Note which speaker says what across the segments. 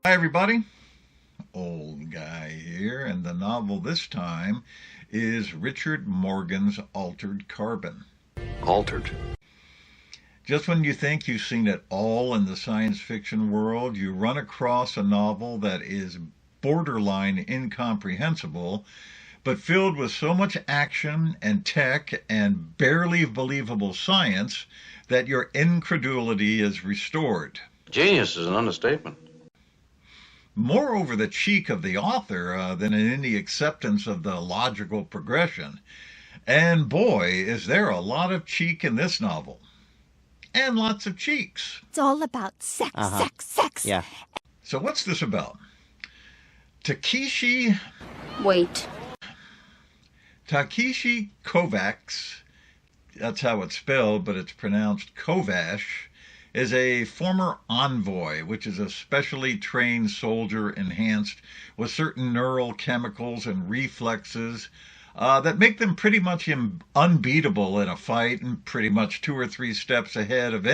Speaker 1: Hi, everybody. Old Guy here, and the novel this time is Richard Morgan's Altered Carbon.
Speaker 2: Altered.
Speaker 1: Just when you think you've seen it all in the science fiction world, you run across a novel that is borderline incomprehensible, but filled with so much action and tech and barely believable science that your incredulity is restored.
Speaker 2: Genius is an understatement.
Speaker 1: More over the cheek of the author than in any acceptance of the logical progression. And boy, is there a lot of cheek in this novel. And lots of cheeks.
Speaker 3: It's all about sex, sex.
Speaker 4: Yeah.
Speaker 1: So what's this about? Takeshi
Speaker 3: Wait.
Speaker 1: Kovacs, that's how it's spelled, but it's pronounced Kovash, is a former envoy, which is a specially trained soldier enhanced with certain neural chemicals and reflexes that make them pretty much unbeatable in a fight and pretty much 2 or 3 steps ahead of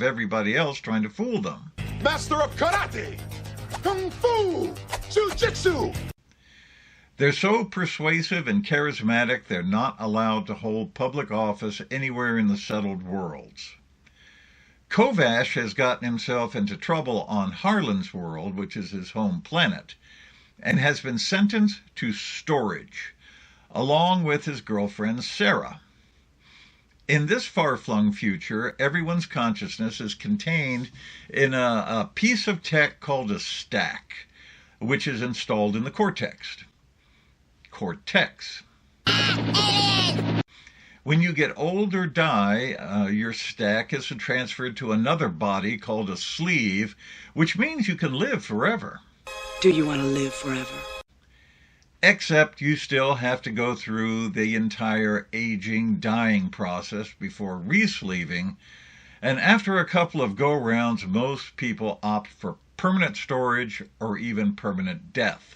Speaker 1: everybody else trying to fool them.
Speaker 5: Master of karate, kung fu, jiu-jitsu.
Speaker 1: They're so persuasive and charismatic they're not allowed to hold public office anywhere in the settled worlds. Kovash has gotten himself into trouble on Harlan's world, which is his home planet, and has been sentenced to storage, along with his girlfriend Sarah. In this far-flung future, everyone's consciousness is contained in a piece of tech called a stack, which is installed in the cortex. When you get old or die, your stack is transferred to another body called a sleeve, which means you can live forever.
Speaker 6: Do you want to live forever?
Speaker 1: Except you still have to go through the entire aging, dying process before re-sleeving, and after a couple of go-rounds, most people opt for permanent storage or even permanent death.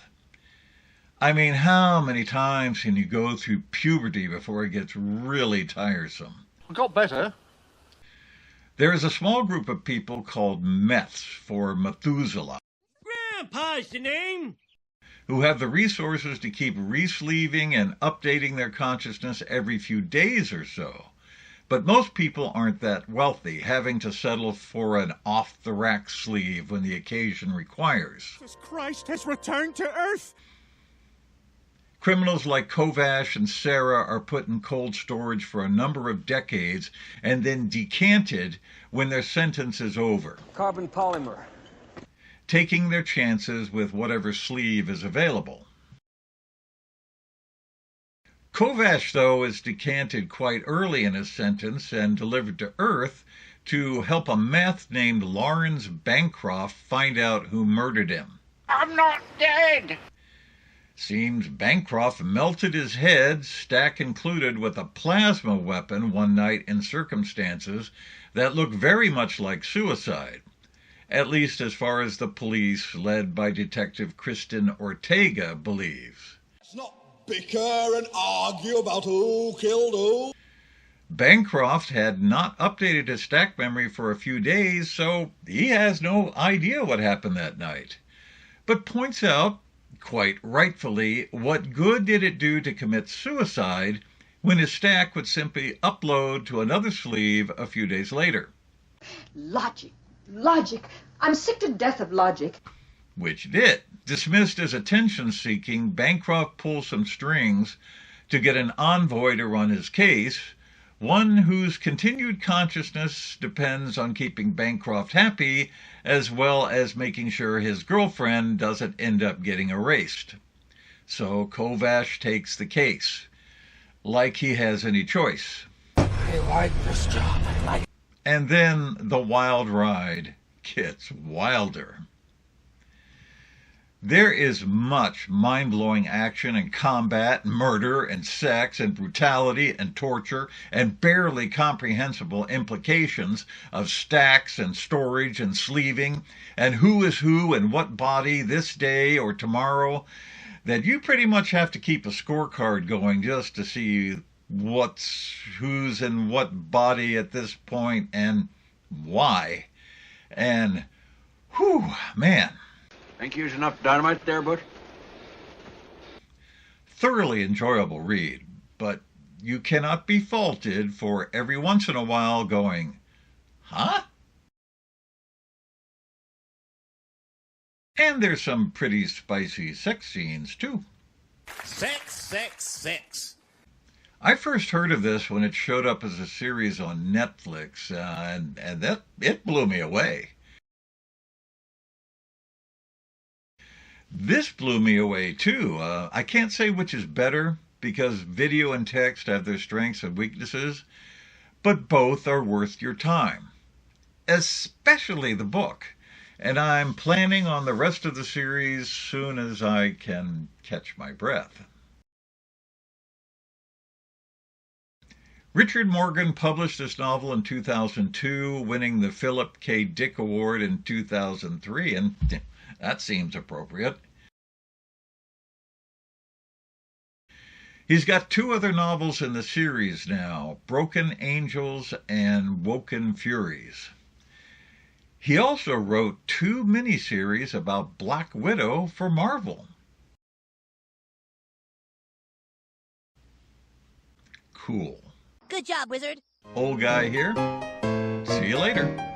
Speaker 1: I mean, how many times can you go through puberty before it gets really tiresome?
Speaker 5: I got better.
Speaker 1: There is a small group of people called Meths, for Methuselah,
Speaker 7: Grandpa's the name.
Speaker 1: who have the resources to keep re-sleeving and updating their consciousness every few days or so. But most people aren't that wealthy, having to settle for an off-the-rack sleeve when the occasion requires.
Speaker 7: Jesus Christ has returned to Earth.
Speaker 1: Criminals like Kovash and Sarah are put in cold storage for a number of decades and then decanted when their sentence is over,
Speaker 8: Carbon polymer.
Speaker 1: taking their chances with whatever sleeve is available. Kovash, though, is decanted quite early in his sentence and delivered to Earth to help a meth named Lawrence Bancroft find out who murdered him.
Speaker 5: I'm not dead.
Speaker 1: Seems Bancroft melted his head, stack included, with a plasma weapon one night in circumstances that look very much like suicide, at least as far as the police, led by Detective Kristen Ortega, believes.
Speaker 5: Let's not bicker and argue about who killed who.
Speaker 1: Bancroft had not updated his stack memory for a few days, so he has no idea what happened that night, but points out, quite rightfully, what good did it do to commit suicide when his stack would simply upload to another sleeve a few days later.
Speaker 9: Logic. I'm sick to death of logic.
Speaker 1: Which it did. Dismissed as attention-seeking, Bancroft pulls some strings to get an envoy to run his case, one whose continued consciousness depends on keeping Bancroft happy, as well as making sure his girlfriend doesn't end up getting erased. So Kovash takes the case, like he has any choice.
Speaker 5: I like this job.
Speaker 1: And then the wild ride gets wilder. There is much mind-blowing action and combat, murder and sex and brutality and torture and barely comprehensible implications of stacks and storage and sleeving and who is who and what body this day or tomorrow that you pretty much have to keep a scorecard going just to see who's in what body at this point and why. And, whew, man.
Speaker 2: Think you used enough dynamite there, Butch?
Speaker 1: Thoroughly enjoyable read, but you cannot be faulted for every once in a while going, huh? And there's some pretty spicy sex scenes, too.
Speaker 7: Sex, sex, sex.
Speaker 1: I first heard of this when it showed up as a series on Netflix, and that it blew me away. This blew me away, too. I can't say which is better, because video and text have their strengths and weaknesses, but both are worth your time. Especially the book. And I'm planning on the rest of the series soon as I can catch my breath. Richard Morgan published this novel in 2002, winning the Philip K. Dick Award in 2003, and that seems appropriate. He's got two other novels in the series now, Broken Angels and Woken Furies. He also wrote two miniseries about Black Widow for Marvel. Cool.
Speaker 3: Good job, wizard.
Speaker 1: Old guy here. See you later.